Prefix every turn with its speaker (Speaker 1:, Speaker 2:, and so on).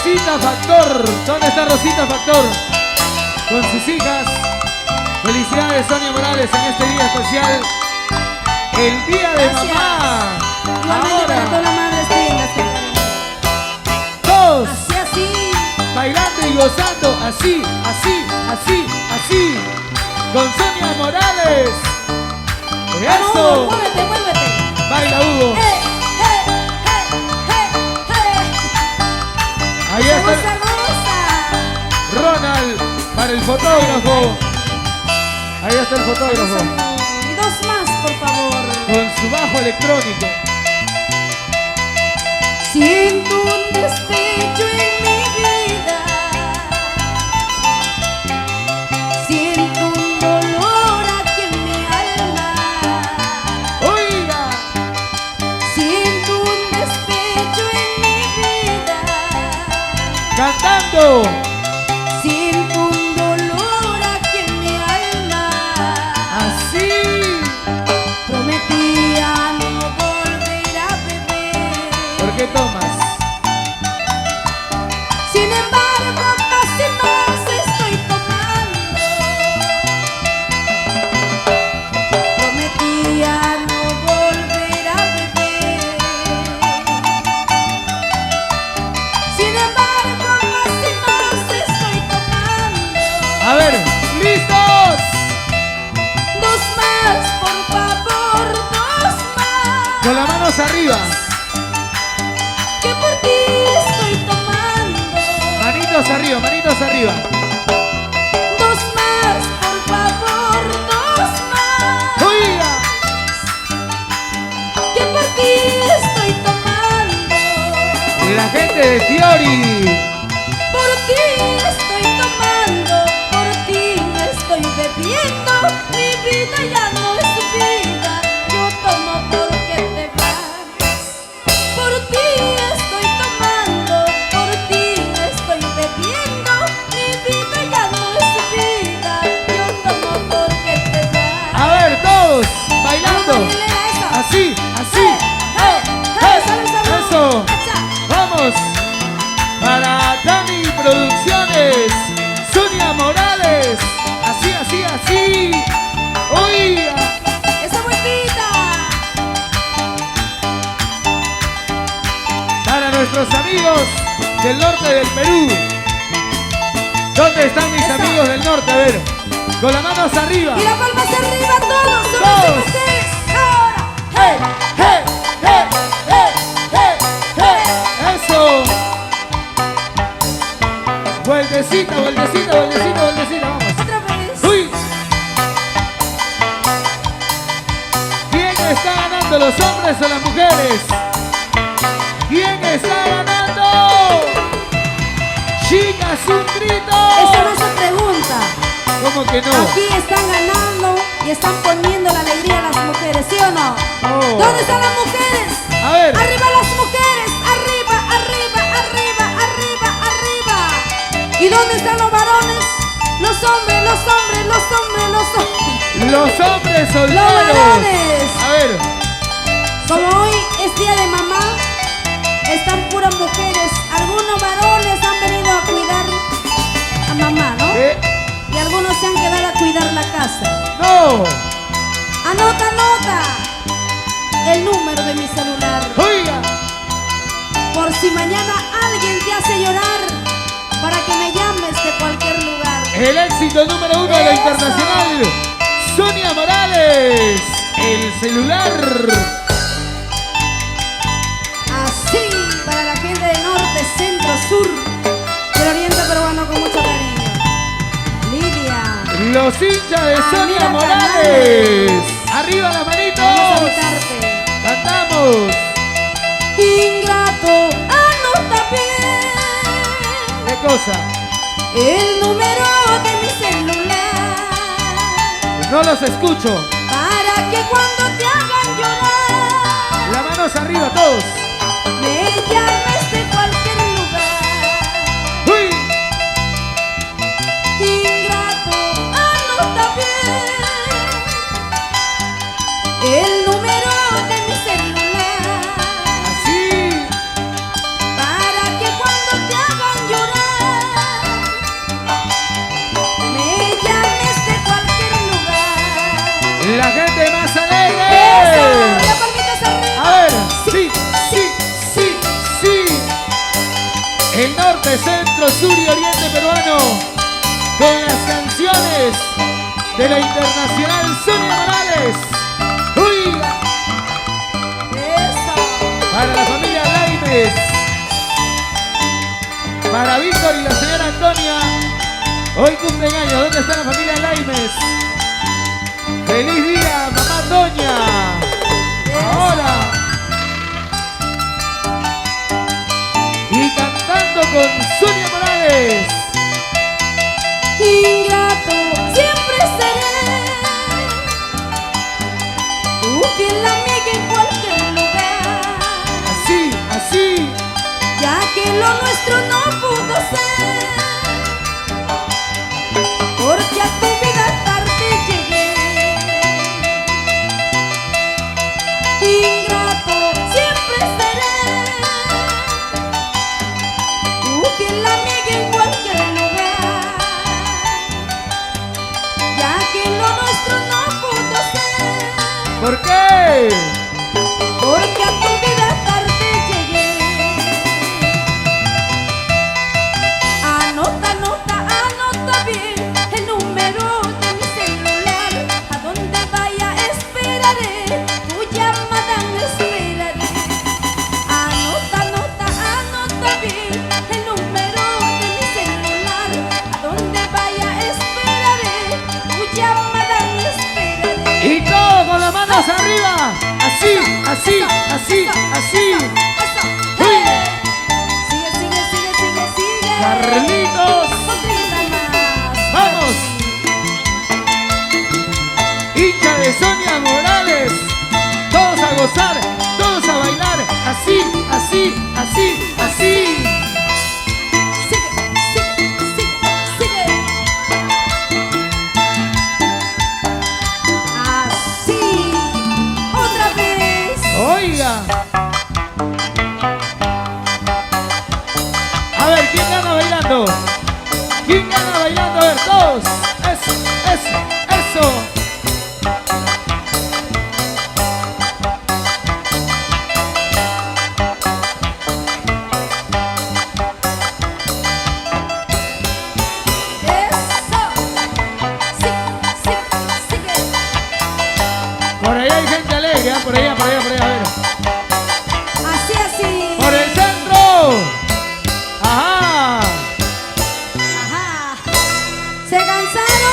Speaker 1: Rosita Factor. ¿Dónde está Rosita Factor? Con sus hijas. Felicidades, Sonia Morales, en este día especial. El día de mamá.
Speaker 2: Igualmente para todas las madres lindas que
Speaker 1: todos
Speaker 2: así.
Speaker 1: bailando y gozando. Así, así, así, así. Con Sonia Morales. Eso.
Speaker 2: Muévete, muévete.
Speaker 1: Baila, Hugo. Ahí está Ronald para el fotógrafo. Ahí está el fotógrafo.
Speaker 2: Y dos más, por favor.
Speaker 1: Con su bajo electrónico.
Speaker 2: Siento un despecho en mi vida. Siento un dolor aquí en mi alma.
Speaker 1: Oiga.
Speaker 2: Siento un despecho en mi vida.
Speaker 1: Cantando.
Speaker 2: Siento un dolor aquí en mi alma.
Speaker 1: Así.
Speaker 2: Prometía no volver a beber.
Speaker 1: ¿Por qué tomas?
Speaker 2: Sin embargo, más y más estoy tomando. Prometía no volver a beber. Sin embargo, más y más estoy tomando.
Speaker 1: A ver, listos.
Speaker 2: Dos más, por favor, dos más.
Speaker 1: Con las manos arriba.
Speaker 2: Que por ti estoy tomando.
Speaker 1: Manitos arriba, manitos arriba.
Speaker 2: Dos más, por favor, dos más.
Speaker 1: Oiga.
Speaker 2: Que por ti estoy tomando.
Speaker 1: La gente de Fiori.
Speaker 2: Por ti estoy tomando. Por ti estoy bebiendo. Mi vida ya no es vida. Yo tomo porque te vas. Por ti estoy tomando. Por ti estoy bebiendo. Mi vida ya no es vida. Yo tomo porque te vas.
Speaker 1: A ver, todos bailando. Así, así. Eso. Vamos. Para Dani Producciones. Sonia Morales. Así, así, así. Oiga.
Speaker 2: ¡Esa vueltita!
Speaker 1: Para nuestros amigos del norte del Perú. ¿Dónde están mis amigos del norte? A ver. Con las manos arriba.
Speaker 2: Y la palma hacia arriba, todos.
Speaker 1: Todos.
Speaker 2: Ahora.
Speaker 1: ¡Hey! ¡Hey! ¡Hey! ¡Hey! ¡Hey! ¡Eso! Vueltecita, vueltecita, vueltecita, vueltecita, vamos.
Speaker 2: Otra vez.
Speaker 1: ¡Uy! ¿Quién está ganando, los hombres o las mujeres? ¿Quién está ganando? Chicas, un grito.
Speaker 2: Esa no se pregunta.
Speaker 1: ¿Cómo que no?
Speaker 2: Aquí están ganando y están poniendo la alegría a las mujeres, ¿sí o no?
Speaker 1: Oh.
Speaker 2: ¿Dónde están las mujeres?
Speaker 1: A ver.
Speaker 2: Arriba las mujeres. Arriba, arriba, arriba, arriba, arriba. ¿Y dónde están los varones? Los hombres, los hombres, los hombres, los hombres.
Speaker 1: Los hombres solteros.
Speaker 2: Los varones.
Speaker 1: A ver.
Speaker 2: Como hoy es día de mamá, están puras mujeres. Algunos varones han venido a cuidar a mamá, ¿no?
Speaker 1: ¿Qué?
Speaker 2: Y algunos se han quedado a cuidar la casa.
Speaker 1: ¡No!
Speaker 2: Anota, anota el número de mi celular.
Speaker 1: ¡Oiga!
Speaker 2: Por si mañana alguien te hace llorar, para que me llames de cualquier lugar.
Speaker 1: El éxito número 1 de la
Speaker 2: Eso.
Speaker 1: internacional, Sonia Morales. El celular.
Speaker 2: Así, para la gente del norte, centro, sur, del oriente peruano con mucho cariño. Lidia.
Speaker 1: Los hinchas de Sonia
Speaker 2: mira,
Speaker 1: Morales. Arriba las manitos.
Speaker 2: Vamos a gritarte.
Speaker 1: Cantamos.
Speaker 2: Ingrato, anota bien
Speaker 1: ¿Qué cosa?
Speaker 2: el número de mi celular,
Speaker 1: No los escucho.
Speaker 2: para que cuando te hagan llorar,
Speaker 1: Las manos arriba todos.
Speaker 2: me llames de cualquier lugar.
Speaker 1: ¡Uy!
Speaker 2: Ingrato, anota bien el número de mi celular,
Speaker 1: Así.
Speaker 2: para que cuando te hagan
Speaker 1: nuestro sur y oriente peruano con las canciones de la internacional Sonia Morales. ¡Uy!
Speaker 2: Eso.
Speaker 1: Para la familia Laimes, para Víctor y la señora Antonia, hoy cumplen años. ¿Dónde está la familia Laimes? ¡Feliz día, mamá Doña! Ahora. Y cantando con Sonia Morales.
Speaker 2: Ingrato siempre seré, tu fiel amiga en cualquier lugar,
Speaker 1: Así, así.
Speaker 2: ya que lo nuestro no pudo ser, porque a tu vida tarde llegué. Ingrato siempre seré, tu fiel amiga en cualquier lugar, ya que lo nuestro no pudo ser,
Speaker 1: ¿Por qué?
Speaker 2: porque a tu vida tarde llegué. Anota, anota, anota bien el número de mi celular. A donde vaya esperaré, tu llamada esperaré. Anota, anota, anota bien el número de mi celular. A donde vaya esperaré, tu llamada esperaré.
Speaker 1: Y todo con las manos arriba. Así, así, así, así.
Speaker 2: Eso.
Speaker 1: Uy.
Speaker 2: Sigue, sigue, sigue, sigue, sigue.
Speaker 1: Carlitos.
Speaker 2: Otrita más.
Speaker 1: Vamos. Hincha de Sonia Morales. Todos a gozar, todos a bailar. Así, así, así, así.
Speaker 2: Sigue, sigue, sigue, sigue. Así. Otra vez.
Speaker 1: Oiga. A ver, ¿quién gana bailando? ¿Quién gana bailando? A ver, todos. Eso, eso, eso.
Speaker 2: Eso. Sigue, sigue, sigue.
Speaker 1: Por allá hay gente alegre, ¿ah? Por allá, por allá, por allá. A ver.
Speaker 2: Así, así.
Speaker 1: Por el centro. Ajá.
Speaker 2: Ajá. Se cansaron.